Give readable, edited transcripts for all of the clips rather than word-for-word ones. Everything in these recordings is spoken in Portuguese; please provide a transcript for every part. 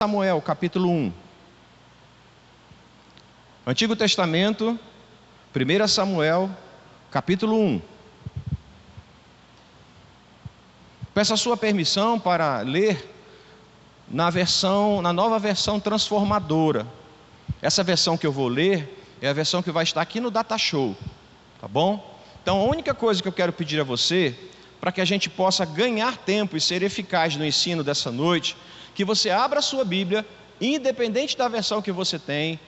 Samuel, capítulo 1. Antigo Testamento, 1 Samuel, capítulo 1. Peço a sua permissão para ler na nova versão transformadora. Essa versão que eu vou ler é a versão que vai estar aqui no Data Show, tá bom? Então a única coisa que eu quero pedir a você, para que a gente possa ganhar tempo e ser eficaz no ensino dessa noite, que você abra a sua Bíblia, independente da versão que você tem,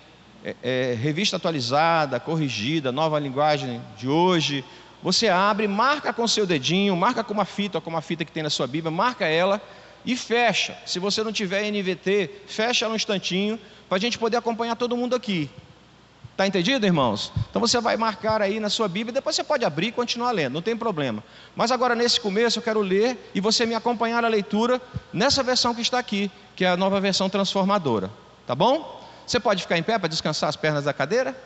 revista atualizada, corrigida, nova linguagem de hoje, você abre, marca com seu dedinho, marca com uma fita que tem na sua Bíblia, marca ela e fecha. Se você não tiver NVT, fecha ela um instantinho, para a gente poder acompanhar todo mundo aqui. Está entendido, irmãos? Então você vai marcar aí na sua Bíblia, depois você pode abrir e continuar lendo, não tem problema. Mas agora nesse começo eu quero ler e você me acompanhar a leitura nessa versão que está aqui, que é a nova versão transformadora, tá bom? Você pode ficar em pé para descansar as pernas da cadeira?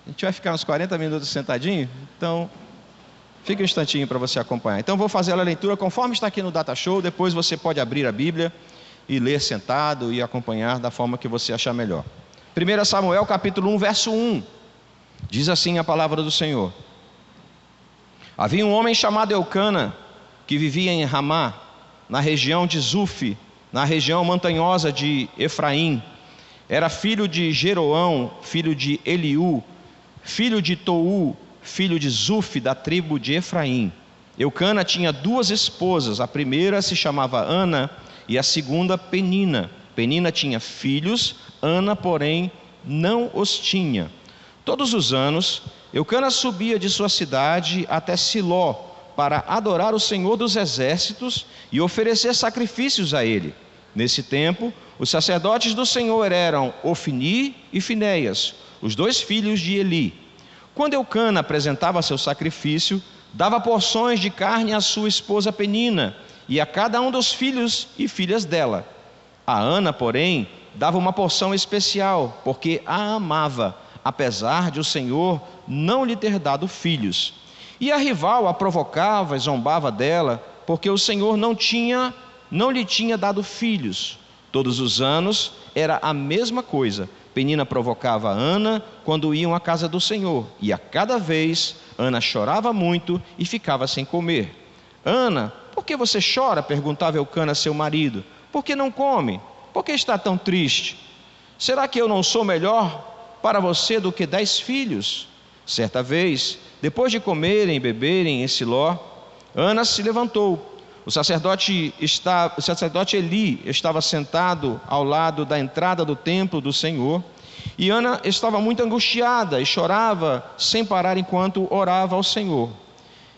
A gente vai ficar uns 40 minutos sentadinho, então fique um instantinho para você acompanhar. Então eu vou fazer a leitura conforme está aqui no Data Show, depois você pode abrir a Bíblia e ler sentado e acompanhar da forma que você achar melhor. 1 Samuel capítulo 1, verso 1, diz assim a palavra do Senhor: Havia um homem chamado Eucana, que vivia em Ramá, na região de Zufi, na região montanhosa de Efraim. Era filho de Jeroão, filho de Eliú, filho de Tou, filho de Zufi, da tribo de Efraim. Eucana tinha duas esposas, a primeira se chamava Ana e a segunda Penina. Penina tinha filhos, Ana, porém, não os tinha. Todos os anos, Eucana subia de sua cidade até Siló para adorar o Senhor dos Exércitos e oferecer sacrifícios a ele. Nesse tempo, os sacerdotes do Senhor eram Ofni e Finéias, os dois filhos de Eli. Quando Eucana apresentava seu sacrifício, dava porções de carne à sua esposa Penina e a cada um dos filhos e filhas dela. A Ana, porém, dava uma porção especial, porque a amava, apesar de o Senhor não lhe ter dado filhos. E a rival a provocava e zombava dela, porque o Senhor não lhe tinha dado filhos. Todos os anos era a mesma coisa. Penina provocava a Ana quando iam à casa do Senhor, e a cada vez Ana chorava muito e ficava sem comer. Ana, por que você chora? Perguntava Eucana a seu marido. Por que não come? Por que está tão triste? Será que eu não sou melhor para você do que 10 filhos? Certa vez, depois de comerem e beberem em Siló, Ana se levantou. O sacerdote Eli estava sentado ao lado da entrada do templo do Senhor, e Ana estava muito angustiada e chorava sem parar enquanto orava ao Senhor.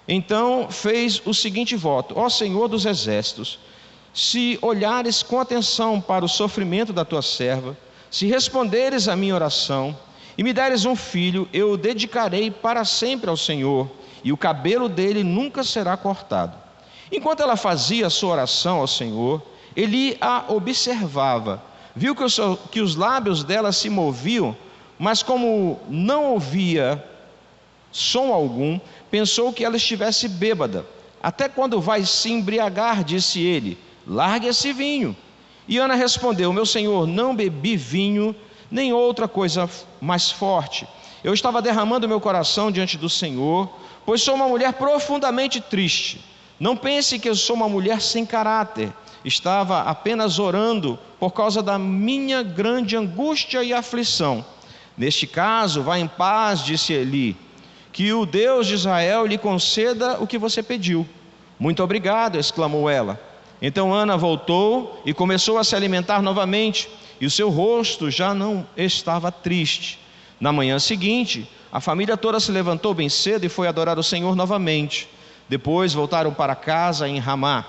Então fez o seguinte voto: Ó Senhor dos Exércitos, se olhares com atenção para o sofrimento da tua serva, se responderes à minha oração e me deres um filho, eu o dedicarei para sempre ao Senhor, e o cabelo dele nunca será cortado. Enquanto ela fazia a sua oração ao Senhor, Eli a observava, viu que os lábios dela se moviam, mas como não ouvia som algum, pensou que ela estivesse bêbada. Até quando vai se embriagar, disse ele, largue esse vinho. E Ana respondeu: meu senhor, não bebi vinho, nem outra coisa mais forte. Eu estava derramando meu coração diante do Senhor, pois sou uma mulher profundamente triste. Não pense que eu sou uma mulher sem caráter. Estava apenas orando por causa da minha grande angústia e aflição. Neste caso, vá em paz, disse Eli. Que o Deus de Israel lhe conceda o que você pediu. Muito obrigado, exclamou ela. Então Ana voltou e começou a se alimentar novamente, e o seu rosto já não estava triste. Na manhã seguinte, a família toda se levantou bem cedo e foi adorar o Senhor novamente. Depois voltaram para casa em Ramá.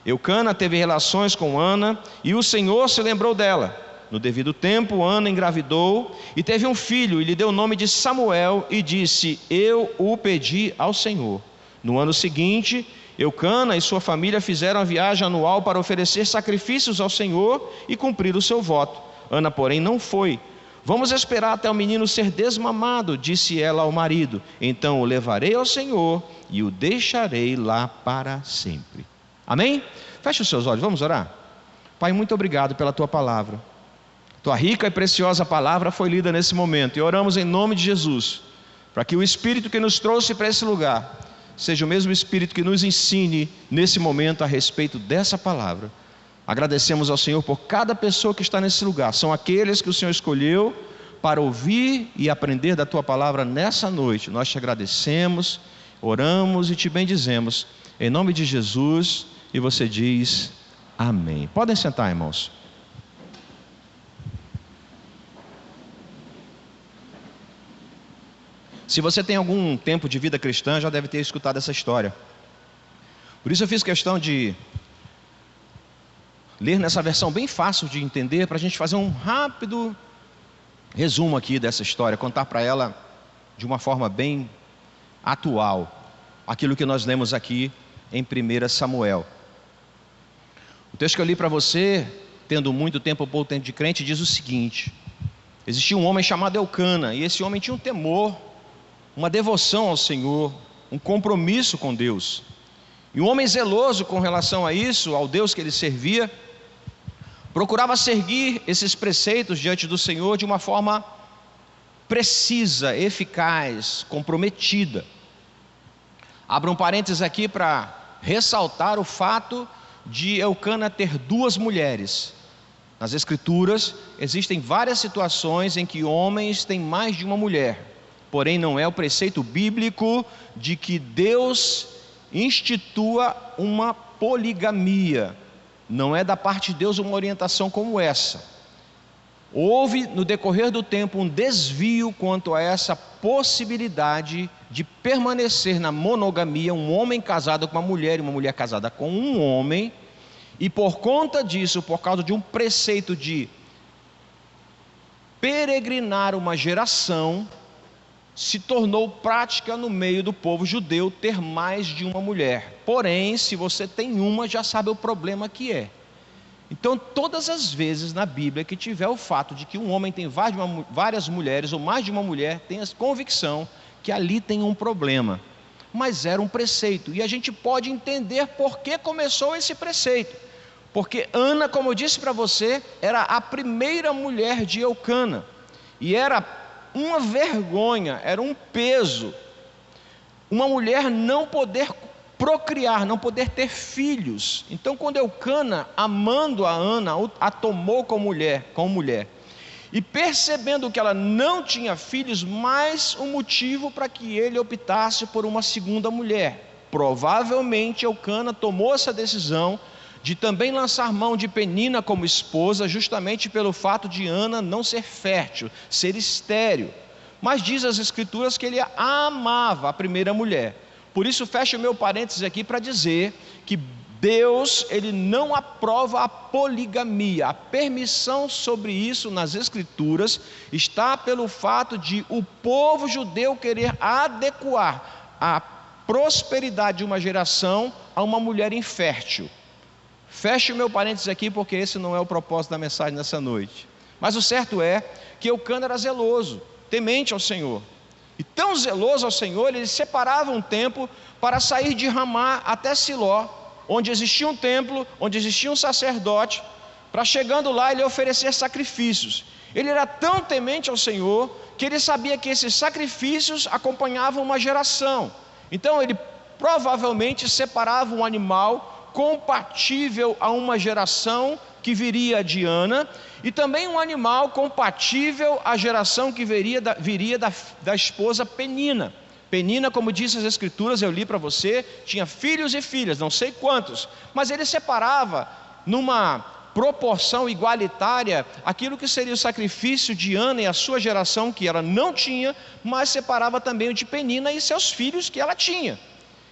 Eucana teve relações com Ana e o Senhor se lembrou dela. No devido tempo, Ana engravidou e teve um filho, e lhe deu o nome de Samuel, e disse: eu o pedi ao Senhor. No ano seguinte, Eucana e sua família fizeram a viagem anual para oferecer sacrifícios ao Senhor e cumprir o seu voto. Ana, porém, não foi. Vamos esperar até o menino ser desmamado, disse ela ao marido. Então o levarei ao Senhor e o deixarei lá para sempre. Amém? Feche os seus olhos, vamos orar. Pai, muito obrigado pela Tua palavra. Tua rica e preciosa palavra foi lida nesse momento, e oramos em nome de Jesus, para que o Espírito que nos trouxe para esse lugar seja o mesmo Espírito que nos ensine nesse momento a respeito dessa palavra. Agradecemos ao Senhor por cada pessoa que está nesse lugar. São aqueles que o Senhor escolheu para ouvir e aprender da Tua palavra nessa noite. Nós te agradecemos, oramos e te bendizemos em nome de Jesus. E você diz amém. Podem sentar, irmãos. Se você tem algum tempo de vida cristã, já deve ter escutado essa história. Por isso eu fiz questão de ler nessa versão bem fácil de entender, para a gente fazer um rápido resumo aqui dessa história, contar para ela de uma forma bem atual, aquilo que nós lemos aqui em 1 Samuel. O texto que eu li para você, tendo muito tempo ou pouco tempo de crente, diz o seguinte: existia um homem chamado Eucana, e esse homem tinha um temor, uma devoção ao Senhor, um compromisso com Deus. E um homem zeloso com relação a isso, ao Deus que ele servia, procurava seguir esses preceitos diante do Senhor de uma forma precisa, eficaz, comprometida. Abra um parênteses aqui para ressaltar o fato de Eucana ter 2 mulheres. Nas Escrituras existem várias situações em que homens têm mais de uma mulher. Porém, não é o preceito bíblico de que Deus institua uma poligamia. Não é da parte de Deus uma orientação como essa. Houve no decorrer do tempo um desvio quanto a essa possibilidade de permanecer na monogamia, um homem casado com uma mulher e uma mulher casada com um homem. E por conta disso, por causa de um preceito de peregrinar uma geração, se tornou prática no meio do povo judeu ter mais de uma mulher. Porém, se você tem uma, já sabe o problema que é. Então, todas as vezes na Bíblia que tiver o fato de que um homem tem várias mulheres ou mais de uma mulher, tenha a convicção que ali tem um problema. Mas era um preceito, e a gente pode entender por que começou esse preceito. Porque Ana, como eu disse para você, era a primeira mulher de Eucana, e era uma vergonha, era um peso, uma mulher não poder procriar, não poder ter filhos. Então, quando Eucana, amando a Ana, a tomou como mulher, e percebendo que ela não tinha filhos, mais um motivo para que ele optasse por uma segunda mulher. Provavelmente Eucana tomou essa decisão de também lançar mão de Penina como esposa, justamente pelo fato de Ana não ser fértil, ser estéril. Mas diz as Escrituras que ele amava a primeira mulher. Por isso fecho o meu parênteses aqui para dizer que Deus, ele não aprova a poligamia. A permissão sobre isso nas Escrituras está pelo fato de o povo judeu querer adequar a prosperidade de uma geração a uma mulher infértil. Feche o meu parênteses aqui, porque esse não é o propósito da mensagem nessa noite. Mas o certo é que Eucana era zeloso, temente ao Senhor. E tão zeloso ao Senhor, ele separava um tempo para sair de Ramá até Siló, onde existia um templo, onde existia um sacerdote, para chegando lá ele oferecer sacrifícios. Ele era tão temente ao Senhor, que ele sabia que esses sacrifícios acompanhavam uma geração. Então ele provavelmente separava um animal compatível a uma geração que viria de Ana, e também um animal compatível à geração que viria da esposa Penina. Penina, como disse as Escrituras, eu li para você, tinha filhos e filhas, não sei quantos, mas ele separava numa proporção igualitária aquilo que seria o sacrifício de Ana e a sua geração, que ela não tinha, mas separava também o de Penina e seus filhos que ela tinha.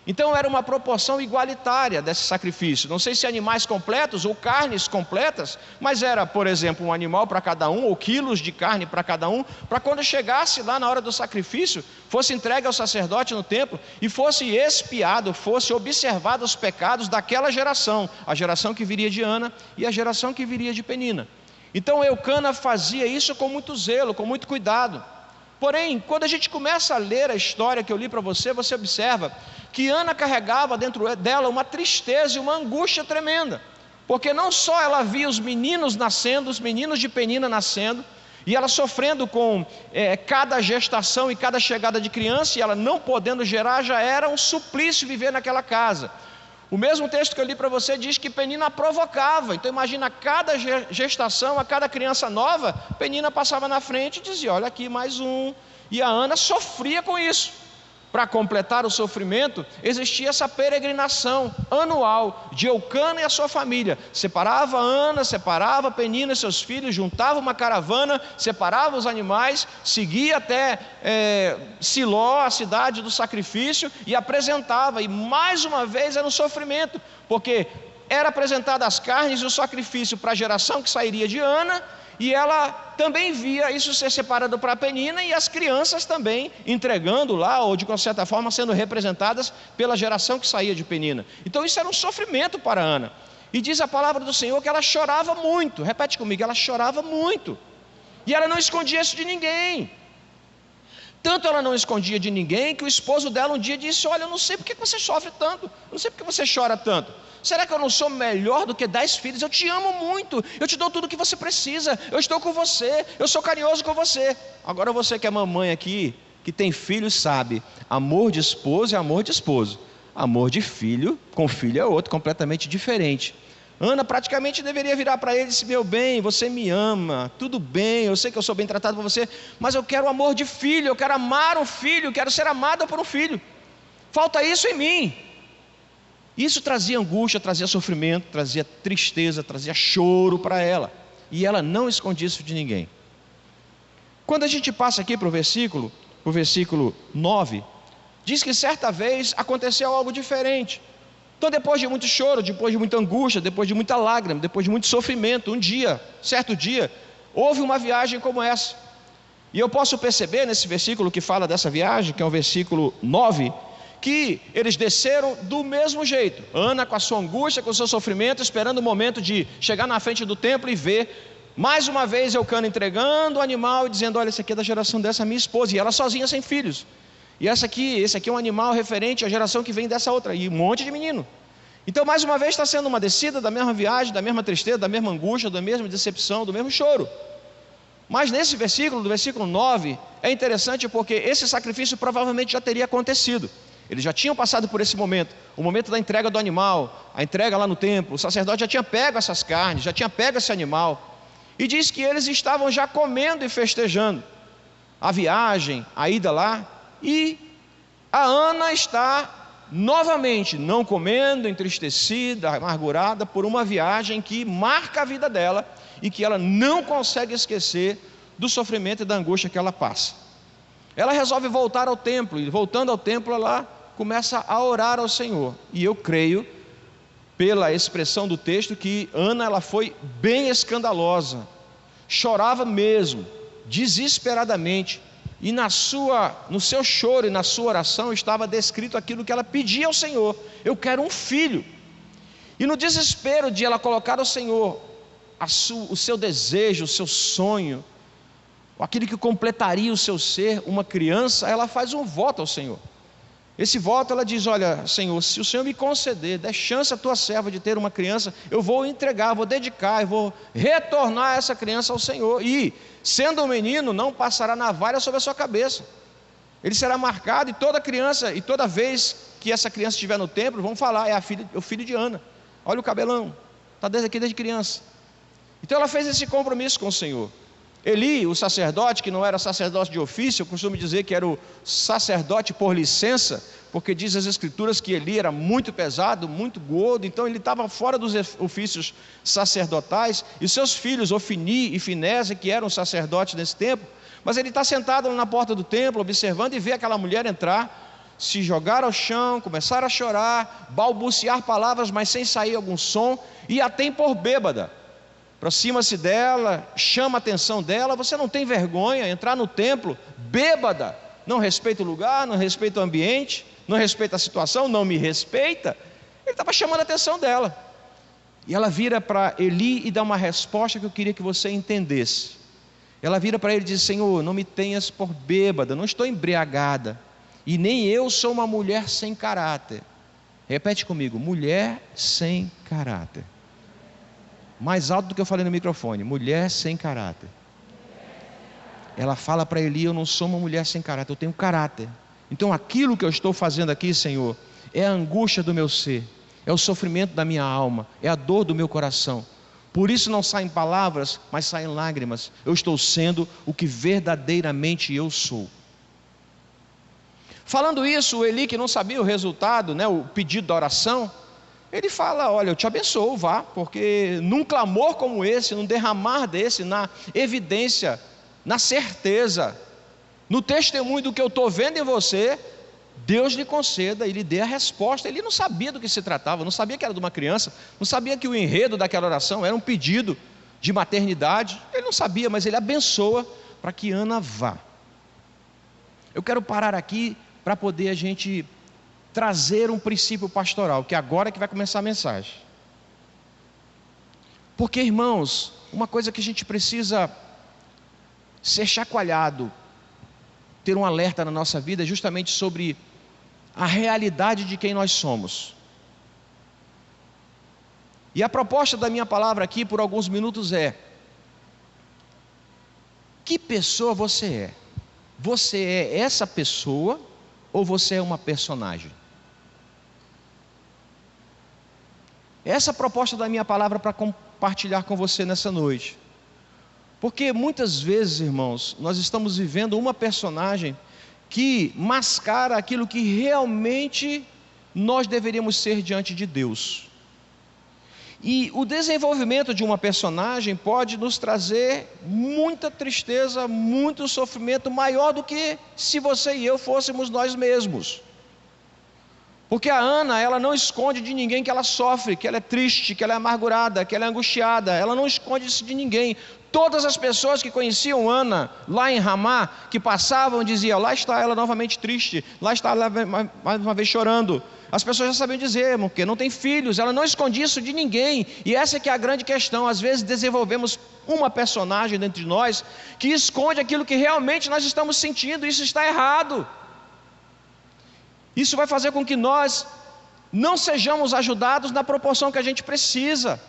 Então era uma proporção igualitária desse sacrifício. Não sei se animais completos ou carnes completas, mas era, por exemplo, um animal para cada um, ou quilos de carne para cada um, para quando chegasse lá na hora do sacrifício, fosse entregue ao sacerdote no templo e fosse expiado, fosse observado os pecados daquela geração, a geração que viria de Ana e a geração que viria de Penina. Então Eucana fazia isso com muito zelo, com muito cuidado. Porém, quando a gente começa a ler a história que eu li para você, você observa que Ana carregava dentro dela uma tristeza e uma angústia tremenda, Porque não só ela via os meninos nascendo, os meninos de Penina nascendo, e ela sofrendo com cada gestação e cada chegada de criança, e ela não podendo gerar, já era um suplício viver naquela casa. O mesmo texto que eu li para você diz que Penina provocava. Então imagina, a cada gestação, a cada criança nova, Penina passava na frente e dizia: olha aqui mais um. E a Ana sofria com isso. Para completar o sofrimento, existia essa peregrinação anual de Eucana e a sua família. Separava Ana, separava Penina e seus filhos, juntava uma caravana, separava os animais, seguia até Siló, a cidade do sacrifício, e apresentava. E mais uma vez era um sofrimento, porque era apresentada as carnes e o sacrifício para a geração que sairia de Ana, e ela também via isso ser separado para Penina, e as crianças também entregando lá, ou de certa forma sendo representadas pela geração que saía de Penina. Então isso era um sofrimento para Ana. E diz a palavra do Senhor que ela chorava muito. Repete comigo: ela chorava muito. E ela não escondia isso de ninguém. Tanto ela não escondia de ninguém, que o esposo dela um dia disse: olha, eu não sei por que você sofre tanto, eu não sei por que você chora tanto. Será que eu não sou melhor do que 10 filhos? Eu te amo muito, eu te dou tudo o que você precisa, eu estou com você, eu sou carinhoso com você. Agora você que é mamãe aqui, que tem filhos, sabe, amor de esposo é amor de esposo. Amor de filho com filho é outro, completamente diferente. Ana praticamente deveria virar para ele e dizer: meu bem, você me ama, tudo bem, eu sei que eu sou bem tratado por você, mas eu quero amor de filho, eu quero amar um filho, eu quero ser amada por um filho. Falta isso em mim. Isso trazia angústia, trazia sofrimento, trazia tristeza, trazia choro para ela. E ela não escondia isso de ninguém. Quando a gente passa aqui para o versículo 9, diz que certa vez aconteceu algo diferente. Então, depois de muito choro, depois de muita angústia, depois de muita lágrima, depois de muito sofrimento, certo dia, houve uma viagem como essa. E eu posso perceber nesse versículo que fala dessa viagem, que é o versículo 9, que eles desceram do mesmo jeito. Ana com a sua angústia, com o seu sofrimento, esperando o momento de chegar na frente do templo e ver, mais uma vez, Eucana entregando o animal e dizendo: olha, esse aqui é da geração dessa minha esposa, e ela sozinha, sem filhos. E esse aqui é um animal referente à geração que vem dessa outra, e um monte de menino. Então, mais uma vez, está sendo uma descida da mesma viagem, da mesma tristeza, da mesma angústia, da mesma decepção, do mesmo choro. Mas nesse versículo, do versículo 9, é interessante porque esse sacrifício provavelmente já teria acontecido. Eles já tinham passado por esse momento, o momento da entrega do animal, a entrega lá no templo. O sacerdote já tinha pego essas carnes, já tinha pego esse animal. E diz que eles estavam já comendo e festejando a viagem, a ida lá. E a Ana está novamente não comendo, entristecida, amargurada por uma viagem que marca a vida dela e que ela não consegue esquecer do sofrimento e da angústia que ela passa. Ela resolve voltar ao templo, e voltando ao templo, ela começa a orar ao Senhor. E eu creio, pela expressão do texto, que Ana ela foi bem escandalosa, chorava mesmo, desesperadamente, e no seu choro e na sua oração estava descrito aquilo que ela pedia ao Senhor: eu quero um filho. E no desespero de ela colocar ao Senhor o seu desejo, o seu sonho, aquilo que completaria o seu ser, uma criança, ela faz um voto ao Senhor. Esse voto, ela diz: olha, Senhor, se o Senhor me conceder, der chance à tua serva de ter uma criança, eu vou entregar, vou dedicar, eu vou retornar essa criança ao Senhor. E, sendo um menino, não passará navalha sobre a sua cabeça. Ele será marcado, e toda criança, e toda vez que essa criança estiver no templo, vão falar: é o filho de Ana. Olha o cabelão, está desde criança. Então ela fez esse compromisso com o Senhor. Eli, o sacerdote, que não era sacerdote de ofício, eu costumo dizer que era o sacerdote por licença, porque diz as escrituras que Eli era muito pesado, muito gordo, então ele estava fora dos ofícios sacerdotais, e seus filhos, Ofni e Finese, que eram sacerdotes nesse tempo, mas ele está sentado na porta do templo, observando, e vê aquela mulher entrar, se jogar ao chão, começar a chorar, balbuciar palavras, mas sem sair algum som, e a tem por bêbada. Aproxima-se dela, chama a atenção dela: você não tem vergonha entrar no templo bêbada? Não respeita o lugar, não respeita o ambiente, não respeita a situação, não me respeita. Ele estava chamando a atenção dela. E ela vira para Eli e dá uma resposta que eu queria que você entendesse. Ela vira para ele e diz: Senhor, não me tenhas por bêbada, não estou embriagada, e nem eu sou uma mulher sem caráter. Repete comigo: mulher sem caráter. mais alto do que eu falei no microfone: mulher sem caráter. Ela fala para Eli: eu não sou uma mulher sem caráter, eu tenho caráter. Então aquilo que eu estou fazendo aqui, Senhor, é a angústia do meu ser, é o sofrimento da minha alma, é a dor do meu coração. Por isso não saem palavras, mas saem lágrimas. Eu estou sendo o que verdadeiramente eu sou. Falando isso, o Eli, que não sabia o resultado, o pedido da oração, ele fala: olha, eu te abençoo, vá, porque num clamor como esse, num derramar desse, na evidência, na certeza, no testemunho do que eu estou vendo em você, Deus lhe conceda e lhe dê a resposta. Ele não sabia do que se tratava, não sabia que era de uma criança, não sabia que o enredo daquela oração era um pedido de maternidade. Ele não sabia, mas ele abençoa para que Ana vá. Eu quero parar aqui para poder a gente trazer um princípio pastoral, que agora é que vai começar a mensagem. Porque, irmãos, uma coisa que a gente precisa ser chacoalhado, ter um alerta na nossa vida, é justamente sobre a realidade de quem nós somos. E a proposta da minha palavra aqui por alguns minutos é: que pessoa você é? Você é essa pessoa ou você é uma personagem? Essa é a proposta da minha palavra para compartilhar com você nessa noite. Porque muitas vezes, irmãos, nós estamos vivendo uma personagem que mascara aquilo que realmente nós deveríamos ser diante de Deus. E o desenvolvimento de uma personagem pode nos trazer muita tristeza, muito sofrimento, maior do que se você e eu fôssemos nós mesmos. Porque a Ana, ela não esconde de ninguém que ela sofre, que ela é triste, que ela é amargurada, que ela é angustiada. Ela não esconde isso de ninguém. Todas as pessoas que conheciam Ana lá em Ramá, que passavam, diziam: lá está ela novamente triste, lá está ela mais uma vez chorando. As pessoas já sabiam dizer, porque não tem filhos. Ela não escondia isso de ninguém. E essa que é a grande questão. Às vezes desenvolvemos uma personagem dentro de nós que esconde aquilo que realmente nós estamos sentindo. Isso está errado. Isso vai fazer com que nós não sejamos ajudados na proporção que a gente precisa.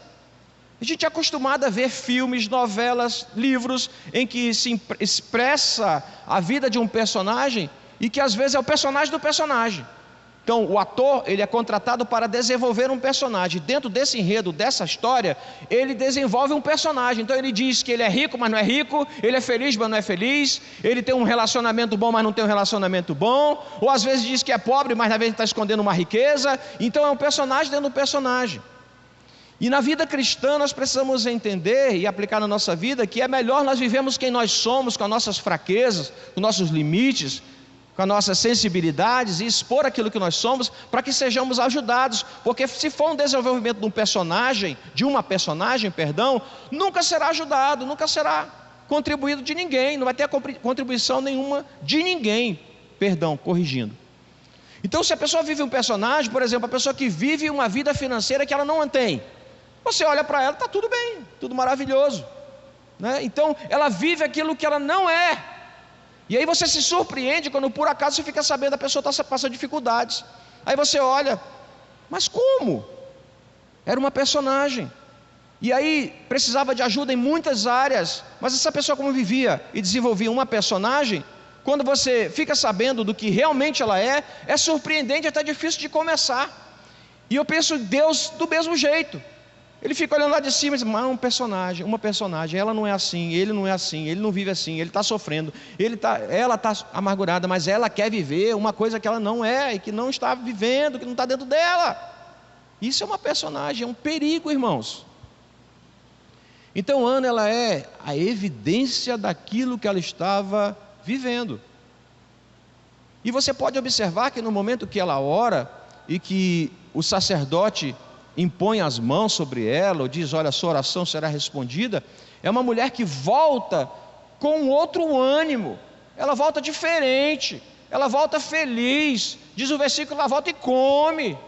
A gente é acostumado a ver filmes, novelas, livros em que se expressa a vida de um personagem e que às vezes é o personagem do personagem. Então o ator, ele é contratado para desenvolver um personagem. Dentro desse enredo, dessa história, ele desenvolve um personagem. Então ele diz que ele é rico, mas não é rico. Ele é feliz, mas não é feliz. Ele tem um relacionamento bom, mas não tem um relacionamento bom. Ou às vezes diz que é pobre, mas às vezes está escondendo uma riqueza. Então é um personagem dentro do personagem. E na vida cristã nós precisamos entender e aplicar na nossa vida que é melhor nós vivemos quem nós somos, com as nossas fraquezas, com nossos limites, com as nossas sensibilidades, e expor aquilo que nós somos, para que sejamos ajudados. Porque se for um desenvolvimento de uma personagem, nunca será ajudado, nunca será contribuído de ninguém, não vai ter contribuição nenhuma de ninguém, corrigindo. Então se a pessoa vive um personagem, por exemplo, a pessoa que vive uma vida financeira que ela não tem, você olha para ela, está tudo bem, tudo maravilhoso, né? Então ela vive aquilo que ela não é. E aí você se surpreende quando por acaso você fica sabendo que a pessoa está passando dificuldades. Aí você olha, mas como? Era uma personagem. E aí precisava de ajuda em muitas áreas. Mas essa pessoa, como vivia e desenvolvia uma personagem, quando você fica sabendo do que realmente ela é surpreendente, até difícil de começar. E eu penso Deus do mesmo jeito. Ele fica olhando lá de cima e diz: mas uma personagem, ela não é assim, ele não é assim, ele não vive assim, ele está sofrendo, ela está amargurada, mas ela quer viver uma coisa que ela não é, e que não está vivendo, que não está dentro dela. Isso é uma personagem, é um perigo, irmãos. Então Ana, ela é a evidência daquilo que ela estava vivendo. E você pode observar que no momento que ela ora, e que o sacerdote impõe as mãos sobre ela, ou diz: olha, a sua oração será respondida, é uma mulher que volta com outro ânimo, ela volta diferente, ela volta feliz. Diz o versículo, ela volta e come.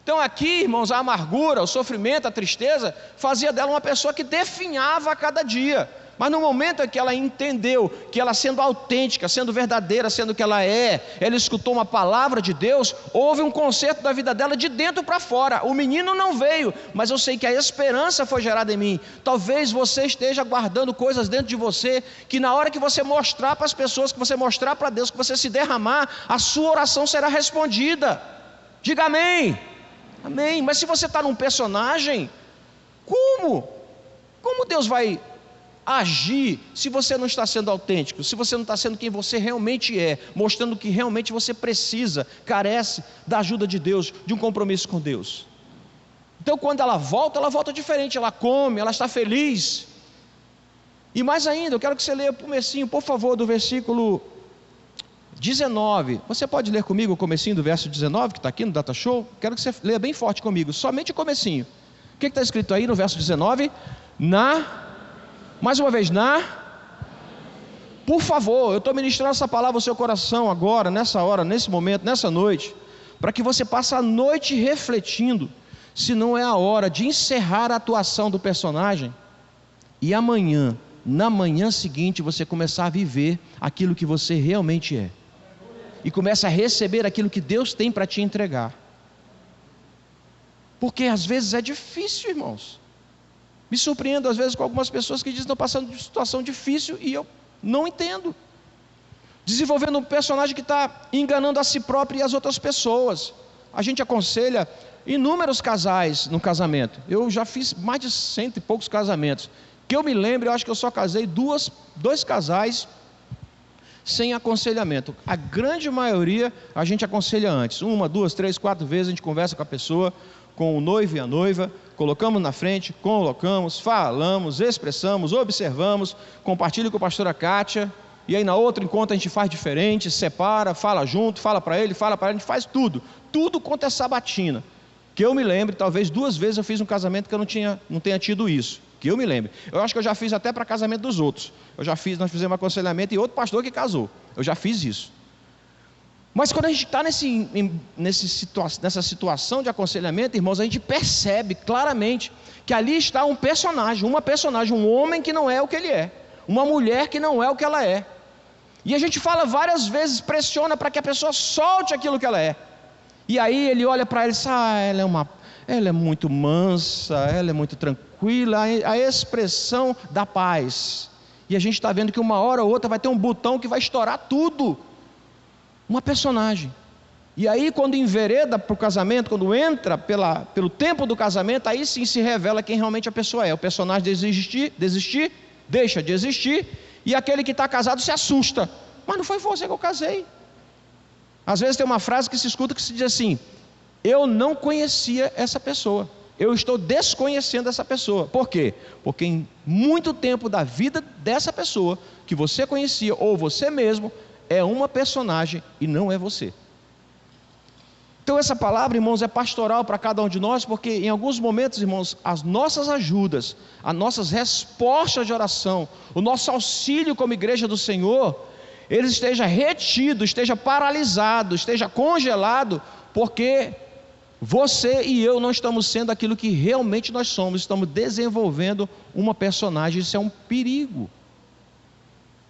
Então aqui, irmãos, a amargura, o sofrimento, a tristeza, fazia dela uma pessoa que definhava a cada dia. Mas no momento em que ela entendeu que ela, sendo autêntica, sendo verdadeira, sendo o que ela escutou uma palavra de Deus, houve um conserto da vida dela de dentro para fora. O menino não veio, mas eu sei que a esperança foi gerada em mim. Talvez você esteja guardando coisas dentro de você, que na hora que você mostrar para as pessoas, que você mostrar para Deus, que você se derramar, a sua oração será respondida. Diga amém. Amém. Mas se você está num personagem, como Deus vai agir se você não está sendo autêntico, se você não está sendo quem você realmente é, mostrando que realmente você precisa, carece da ajuda de Deus, de um compromisso com Deus? Então quando ela volta diferente, ela come, ela está feliz. E mais ainda, eu quero que você leia o comecinho, por favor, do versículo 19. Você pode ler comigo o comecinho do verso 19, que está aqui no Data Show? Quero que você leia bem forte comigo, somente o comecinho. O que está escrito aí no verso 19? Mais uma vez, por favor, eu estou ministrando essa palavra ao seu coração agora, nessa hora, nesse momento, nessa noite, para que você passe a noite refletindo, se não é a hora de encerrar a atuação do personagem, e amanhã, na manhã seguinte, você começar a viver aquilo que você realmente é, e começa a receber aquilo que Deus tem para te entregar. Porque às vezes é difícil, irmãos. Me surpreendo às vezes com algumas pessoas que dizem que estão passando de situação difícil e eu não entendo. Desenvolvendo um personagem que está enganando a si próprio e as outras pessoas. A gente aconselha inúmeros casais no casamento. Eu já fiz mais de 100 e poucos casamentos. Que eu me lembro, eu acho que eu só casei dois casais sem aconselhamento. A grande maioria a gente aconselha antes. 1, 2, 3, 4 vezes a gente conversa com a pessoa, com o noivo e a noiva, colocamos na frente, colocamos, falamos, expressamos, observamos, compartilha com a pastora Kátia, e aí na outro encontro a gente faz diferente, separa, fala junto, fala para ele, a gente faz tudo quanto é sabatina. Que eu me lembre, talvez 2 vezes eu fiz um casamento que eu não tenha tido isso, que eu me lembre. Eu acho que eu já fiz até para casamento dos outros, nós fizemos um aconselhamento e outro pastor que casou, eu já fiz isso. Mas quando a gente está nessa situação de aconselhamento, irmãos, a gente percebe claramente que ali está uma personagem, um homem que não é o que ele é, uma mulher que não é o que ela é. E a gente fala várias vezes, pressiona para que a pessoa solte aquilo que ela é. E aí ele olha para ela e diz, ela é muito mansa, ela é muito tranquila, a expressão da paz. E a gente está vendo que uma hora ou outra vai ter um botão que vai estourar tudo. Uma personagem. E aí quando envereda para o casamento, quando entra pelo tempo do casamento, aí sim se revela quem realmente a pessoa é. O personagem deixa de existir, e aquele que está casado se assusta. Mas não foi você que eu casei. Às vezes tem uma frase que se escuta que se diz assim, eu não conhecia essa pessoa, eu estou desconhecendo essa pessoa. Por quê? Porque em muito tempo da vida dessa pessoa, que você conhecia, ou você mesmo, é uma personagem e não é você. Então essa palavra, irmãos, é pastoral para cada um de nós, porque em alguns momentos, irmãos, as nossas ajudas, as nossas respostas de oração, o nosso auxílio como igreja do Senhor, ele esteja retido, esteja paralisado, esteja congelado, porque você e eu não estamos sendo aquilo que realmente nós somos, estamos desenvolvendo uma personagem. Isso é um perigo.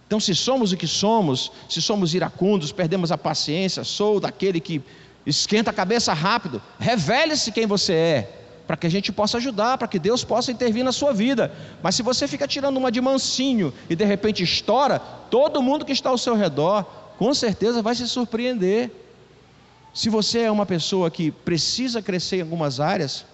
Então, se somos o que somos, se somos iracundos, perdemos a paciência, sou daquele que esquenta a cabeça rápido, revele-se quem você é, para que a gente possa ajudar, para que Deus possa intervir na sua vida. Mas se você fica tirando uma de mansinho e de repente estoura, todo mundo que está ao seu redor, com certeza vai se surpreender. Se você é uma pessoa que precisa crescer em algumas áreas,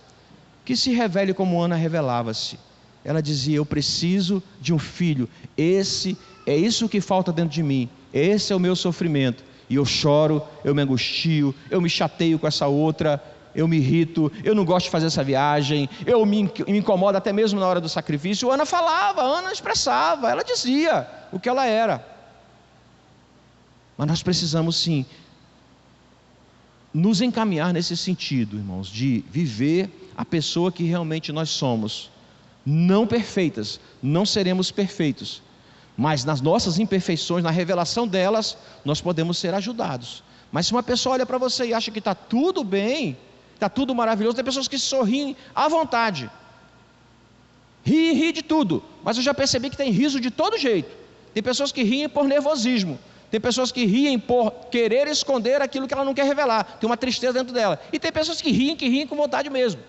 que se revele como Ana revelava-se. Ela dizia, eu preciso de um filho, é isso que falta dentro de mim, esse é o meu sofrimento, e eu choro, eu me angustio, eu me chateio com essa outra, eu me irrito, eu não gosto de fazer essa viagem, eu me incomodo até mesmo na hora do sacrifício. Ana falava, Ana expressava, ela dizia o que ela era. Mas nós precisamos sim nos encaminhar nesse sentido, irmãos, de viver a pessoa que realmente nós somos. Não perfeitas, não seremos perfeitos, mas nas nossas imperfeições, na revelação delas, nós podemos ser ajudados. Mas se uma pessoa olha para você e acha que está tudo bem, está tudo maravilhoso, tem pessoas que sorriem à vontade, Ri de tudo, mas eu já percebi que tem riso de todo jeito. Tem pessoas que riem por nervosismo, tem pessoas que riem por querer esconder aquilo que ela não quer revelar, tem uma tristeza dentro dela, e tem pessoas que riem com vontade mesmo.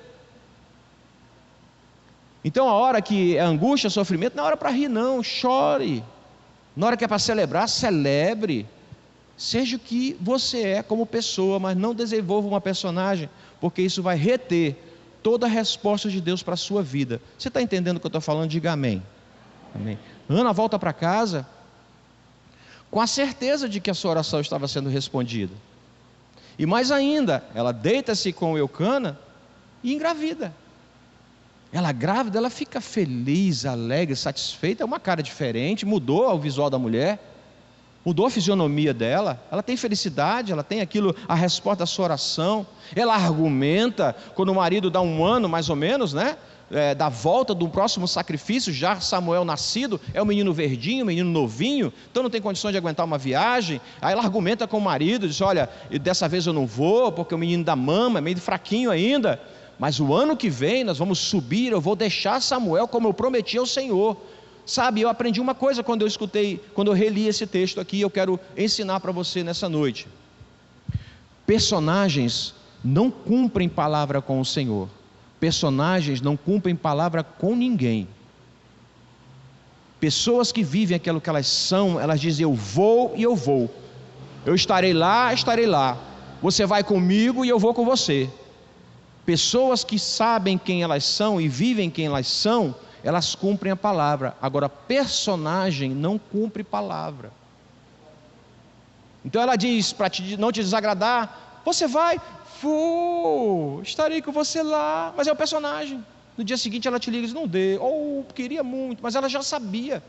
Então a hora que é angústia, sofrimento, não é hora para rir não, chore. Na hora que é para celebrar, celebre. Seja o que você é como pessoa, mas não desenvolva uma personagem, porque isso vai reter toda a resposta de Deus para a sua vida. Você está entendendo o que eu estou falando? Diga amém. Amém. Ana volta para casa com a certeza de que a sua oração estava sendo respondida. E mais ainda, ela deita-se com Eucana e engravida. Ela grávida, ela fica feliz, alegre, satisfeita, é uma cara diferente, mudou o visual da mulher, mudou a fisionomia dela, ela tem felicidade, ela tem aquilo, a resposta da sua oração, ela argumenta, quando o marido dá 1 ano mais ou menos, né, da volta do próximo sacrifício, já Samuel nascido, é um menino verdinho, um menino novinho, então não tem condições de aguentar uma viagem, aí ela argumenta com o marido, diz, olha, dessa vez eu não vou, porque o menino da mama é meio fraquinho ainda, mas o ano que vem nós vamos subir, eu vou deixar Samuel como eu prometi ao Senhor. Sabe, eu aprendi uma coisa quando eu reli esse texto aqui, eu quero ensinar para você nessa noite. Personagens não cumprem palavra com o Senhor. Personagens não cumprem palavra com ninguém. Pessoas que vivem aquilo que elas são, elas dizem eu vou e eu vou. Eu estarei lá. Você vai comigo e eu vou com você. Pessoas que sabem quem elas são e vivem quem elas são, elas cumprem a palavra. Agora, personagem não cumpre palavra. Então ela diz, para não te desagradar, você vai, estarei com você lá, mas é o personagem. No dia seguinte ela te liga e diz, não dê, ou queria muito, mas ela já sabia.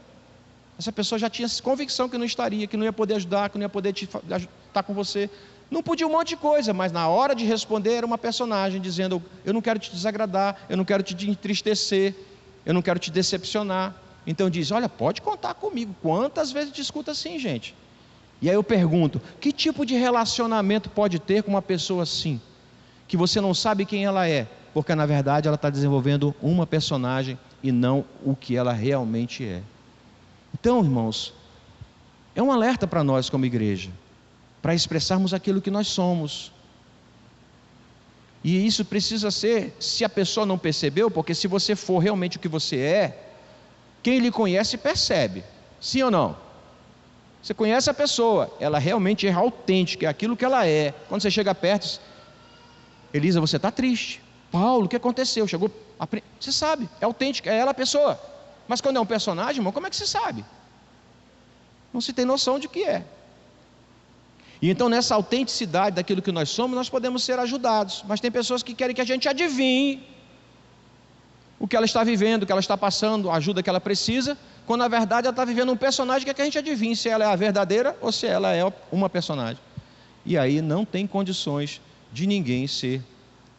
Essa pessoa já tinha convicção que não estaria, que não ia poder ajudar, que não ia poder estar com você. Não podia um monte de coisa, mas na hora de responder era uma personagem dizendo, eu não quero te desagradar, eu não quero te entristecer, eu não quero te decepcionar. Então diz, olha, pode contar comigo. Quantas vezes te escuta assim, gente? E aí eu pergunto, que tipo de relacionamento pode ter com uma pessoa assim? Que você não sabe quem ela é, porque na verdade ela está desenvolvendo uma personagem e não o que ela realmente é. Então, irmãos, é um alerta para nós como igreja, para expressarmos aquilo que nós somos. E isso precisa ser, se a pessoa não percebeu, porque se você for realmente o que você é, quem lhe conhece percebe, sim ou não? Você conhece a pessoa, ela realmente é autêntica, é aquilo que ela é. Quando você chega perto, Elisa, você está triste. Paulo, o que aconteceu? Chegou, você sabe, é autêntica, é ela a pessoa. Mas quando é um personagem, irmão, como é que se sabe? Não se tem noção de que é. E então nessa autenticidade daquilo que nós somos, nós podemos ser ajudados. Mas tem pessoas que querem que a gente adivinhe o que ela está vivendo, o que ela está passando, a ajuda que ela precisa, quando na verdade ela está vivendo um personagem que a gente adivinhe se ela é a verdadeira ou se ela é uma personagem. E aí não tem condições de ninguém ser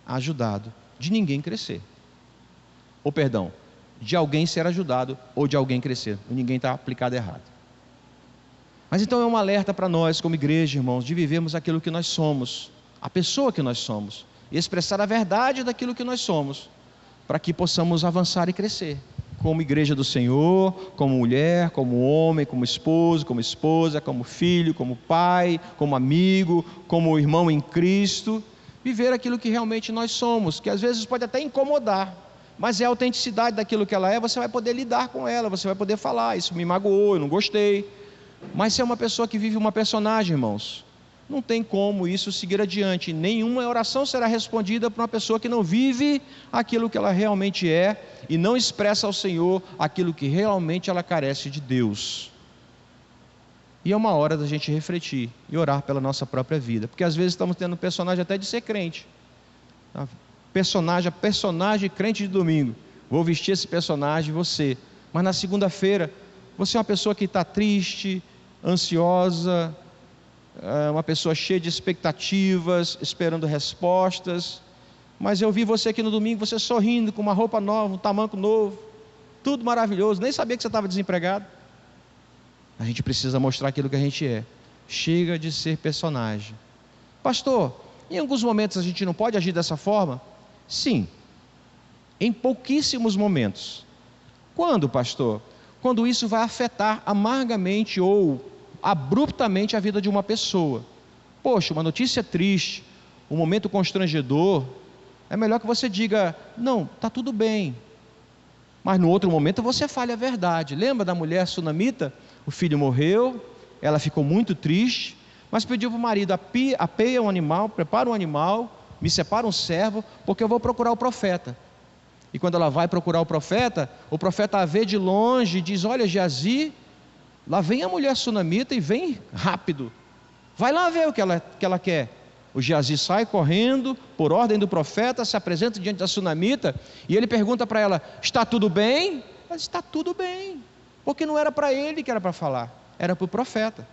ajudado, de ninguém crescer. Ou perdão, de alguém ser ajudado ou de alguém crescer. Ninguém está aplicado errado. Mas então é um alerta para nós como igreja, irmãos, de vivermos aquilo que nós somos, a pessoa que nós somos, e expressar a verdade daquilo que nós somos, para que possamos avançar e crescer, como igreja do Senhor, como mulher, como homem, como esposo, como esposa, como filho, como pai, como amigo, como irmão em Cristo, viver aquilo que realmente nós somos, que às vezes pode até incomodar, mas é a autenticidade daquilo que ela é, você vai poder lidar com ela, você vai poder falar, isso me magoou, eu não gostei. Mas se é uma pessoa que vive uma personagem, irmãos, não tem como isso seguir adiante. Nenhuma oração será respondida por uma pessoa que não vive aquilo que ela realmente é e não expressa ao Senhor aquilo que realmente ela carece de Deus. E é uma hora da gente refletir e orar pela nossa própria vida, porque às vezes estamos tendo personagem até de ser crente. A personagem crente de domingo. Vou vestir esse personagem, você. Mas na segunda-feira, você é uma pessoa que está triste, ansiosa, uma pessoa cheia de expectativas, esperando respostas, mas eu vi você aqui no domingo, você sorrindo, com uma roupa nova, um tamanco novo, tudo maravilhoso, nem sabia que você estava desempregado. A gente precisa mostrar aquilo que a gente é. Chega de ser personagem. Pastor, em alguns momentos a gente não pode agir dessa forma? Sim, em pouquíssimos momentos. Quando, pastor? Quando isso vai afetar amargamente ou abruptamente a vida de uma pessoa. Poxa, uma notícia triste, um momento constrangedor, é melhor que você diga, não, está tudo bem. Mas no outro momento você fale a verdade. Lembra da mulher sunamita? O filho morreu, ela ficou muito triste, mas pediu para o marido, apeia um animal, prepara um animal, me separa um servo, porque eu vou procurar o profeta. E quando ela vai procurar o profeta a vê de longe e diz, olha, Geazi, lá vem a mulher sunamita e vem rápido. Vai lá ver o que ela quer. O Geazi sai correndo, por ordem do profeta, se apresenta diante da sunamita, e ele pergunta para ela, está tudo bem? Ela diz, está tudo bem, porque não era para ele que era para falar, era para o profeta.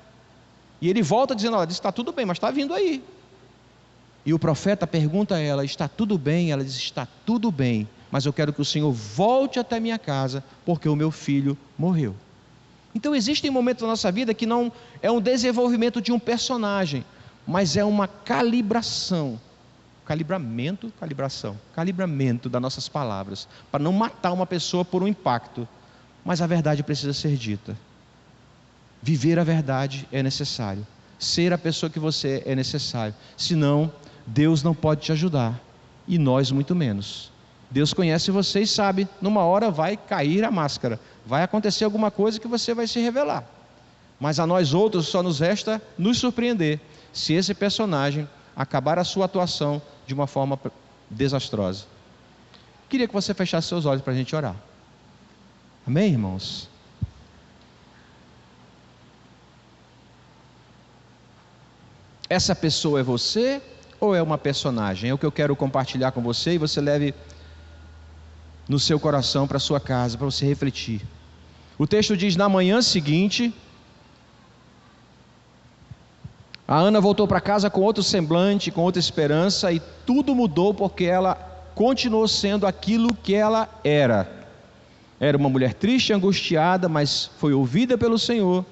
E ele volta dizendo, olha, está tudo bem, mas está vindo aí. E o profeta pergunta a ela, está tudo bem? Ela diz, está tudo bem, mas eu quero que o Senhor volte até minha casa, porque o meu filho morreu. Então existem momentos da nossa vida que não é um desenvolvimento de um personagem, mas é uma calibração das nossas palavras, para não matar uma pessoa por um impacto, mas a verdade precisa ser dita. Viver a verdade é necessário, ser a pessoa que você é necessário, senão Deus não pode te ajudar, e nós muito menos. Deus conhece você e sabe, numa hora vai cair a máscara, vai acontecer alguma coisa que você vai se revelar, mas a nós outros só nos resta nos surpreender, se esse personagem acabar a sua atuação de uma forma desastrosa. Queria que você fechasse seus olhos para a gente orar. Amém, irmãos? Essa pessoa é você ou é uma personagem? É o que eu quero compartilhar com você e você leve no seu coração para a sua casa, para você refletir. O texto diz, na manhã seguinte, a Ana voltou para casa com outro semblante, com outra esperança, e tudo mudou porque ela continuou sendo aquilo que ela era. Era uma mulher triste, angustiada, mas foi ouvida pelo Senhor,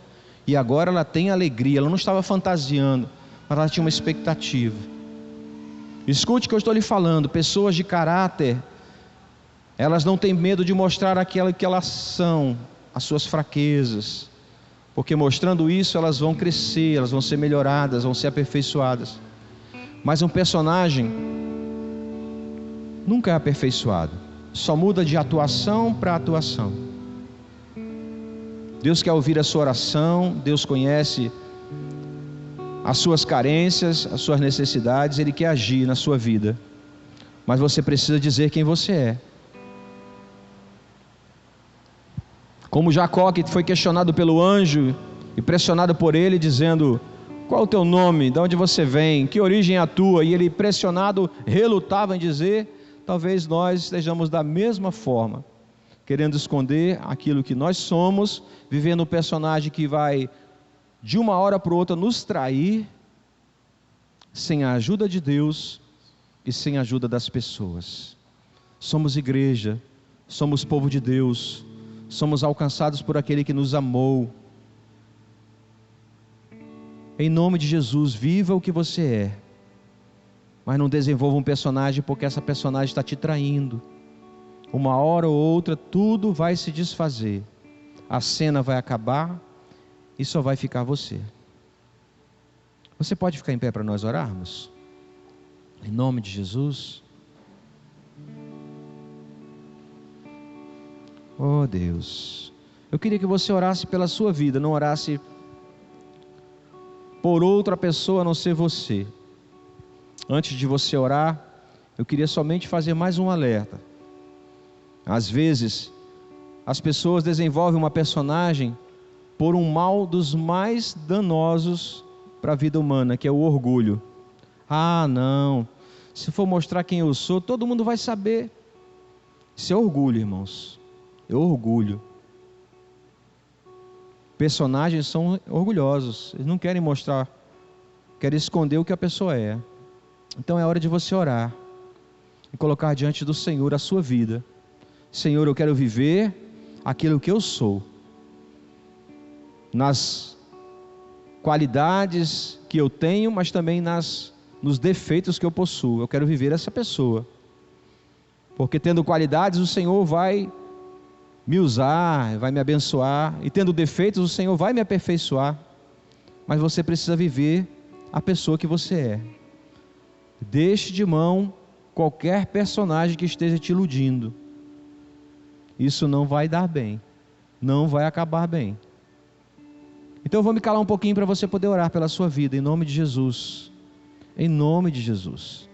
e agora ela tem alegria. Ela não estava fantasiando, mas ela tinha uma expectativa. Escute o que eu estou lhe falando, pessoas de caráter, elas não têm medo de mostrar aquilo que elas são, as suas fraquezas, porque mostrando isso elas vão crescer, elas vão ser melhoradas, vão ser aperfeiçoadas. Mas um personagem nunca é aperfeiçoado, só muda de atuação para atuação. Deus quer ouvir a sua oração, Deus conhece as suas carências, as suas necessidades, Ele quer agir na sua vida, mas você precisa dizer quem você é. Como Jacó, que foi questionado pelo anjo e pressionado por ele, dizendo, qual é o teu nome, de onde você vem, que origem é a tua? E ele, pressionado, relutava em dizer. Talvez nós estejamos da mesma forma, querendo esconder aquilo que nós somos, vivendo um personagem que vai de uma hora para outra nos trair, sem a ajuda de Deus e sem a ajuda das pessoas. Somos igreja, somos povo de Deus, somos alcançados por aquele que nos amou. Em nome de Jesus, viva o que você é, mas não desenvolva um personagem, porque essa personagem está te traindo. Uma hora ou outra tudo vai se desfazer, a cena vai acabar e só vai ficar você. Você pode ficar em pé para nós orarmos? Em nome de Jesus. Oh Deus, eu queria que você orasse pela sua vida, não orasse por outra pessoa a não ser você. Antes de você orar, eu queria somente fazer mais um alerta. Às vezes, as pessoas desenvolvem uma personagem por um mal dos mais danosos para a vida humana, que é o orgulho. Ah, não, se for mostrar quem eu sou, todo mundo vai saber. Isso é orgulho, irmãos. É orgulho. Personagens são orgulhosos, eles não querem mostrar, querem esconder o que a pessoa é. Então é hora de você orar e colocar diante do Senhor a sua vida. Senhor, eu quero viver aquilo que eu sou, nas qualidades que eu tenho, mas também nos defeitos que eu possuo. Eu quero viver essa pessoa, porque tendo qualidades o Senhor vai me usar, vai me abençoar, e tendo defeitos, o Senhor vai me aperfeiçoar, mas você precisa viver a pessoa que você é. Deixe de mão qualquer personagem que esteja te iludindo. Isso não vai dar bem, não vai acabar bem. Então eu vou me calar um pouquinho para você poder orar pela sua vida, em nome de Jesus. Em nome de Jesus.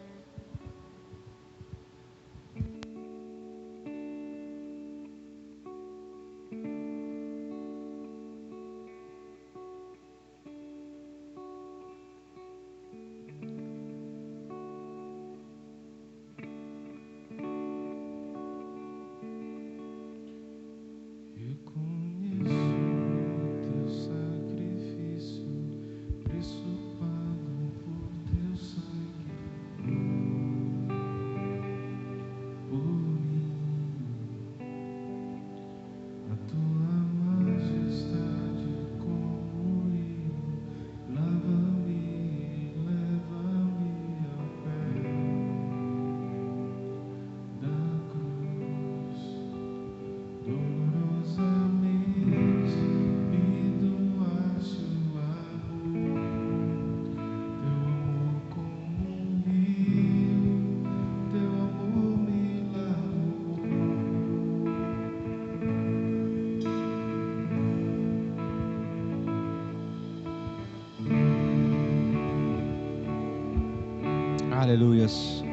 Aleluias.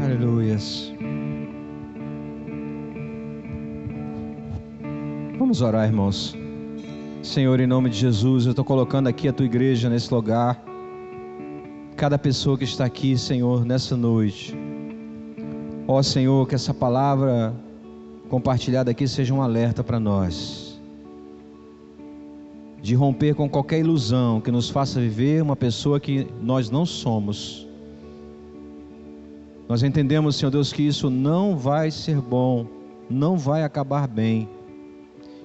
Aleluias. Vamos orar, irmãos. Senhor, em nome de Jesus, eu estou colocando aqui a tua igreja nesse lugar. Cada pessoa que está aqui, Senhor, nessa noite. Ó Senhor, que essa palavra compartilhada aqui seja um alerta para nós. De romper com qualquer ilusão que nos faça viver uma pessoa que nós não somos. Nós entendemos, Senhor Deus, que isso não vai ser bom, não vai acabar bem,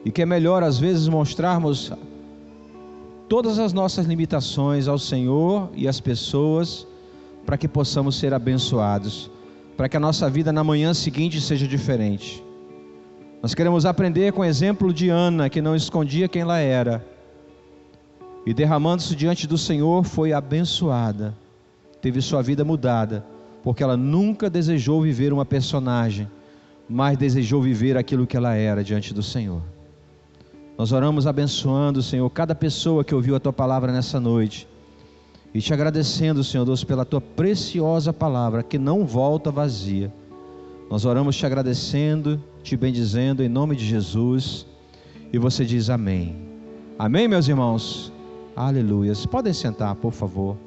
e que é melhor às vezes mostrarmos todas as nossas limitações ao Senhor e às pessoas, para que possamos ser abençoados, para que a nossa vida na manhã seguinte seja diferente. Nós queremos aprender com o exemplo de Ana, que não escondia quem ela era, e derramando-se diante do Senhor foi abençoada, teve sua vida mudada, porque ela nunca desejou viver uma personagem, mas desejou viver aquilo que ela era diante do Senhor. Nós oramos abençoando, Senhor, cada pessoa que ouviu a Tua palavra nessa noite, e te agradecendo, Senhor Deus, pela Tua preciosa palavra, que não volta vazia. Nós oramos te agradecendo, te bendizendo em nome de Jesus, e você diz amém. Amém, meus irmãos? Aleluia. Podem sentar, por favor.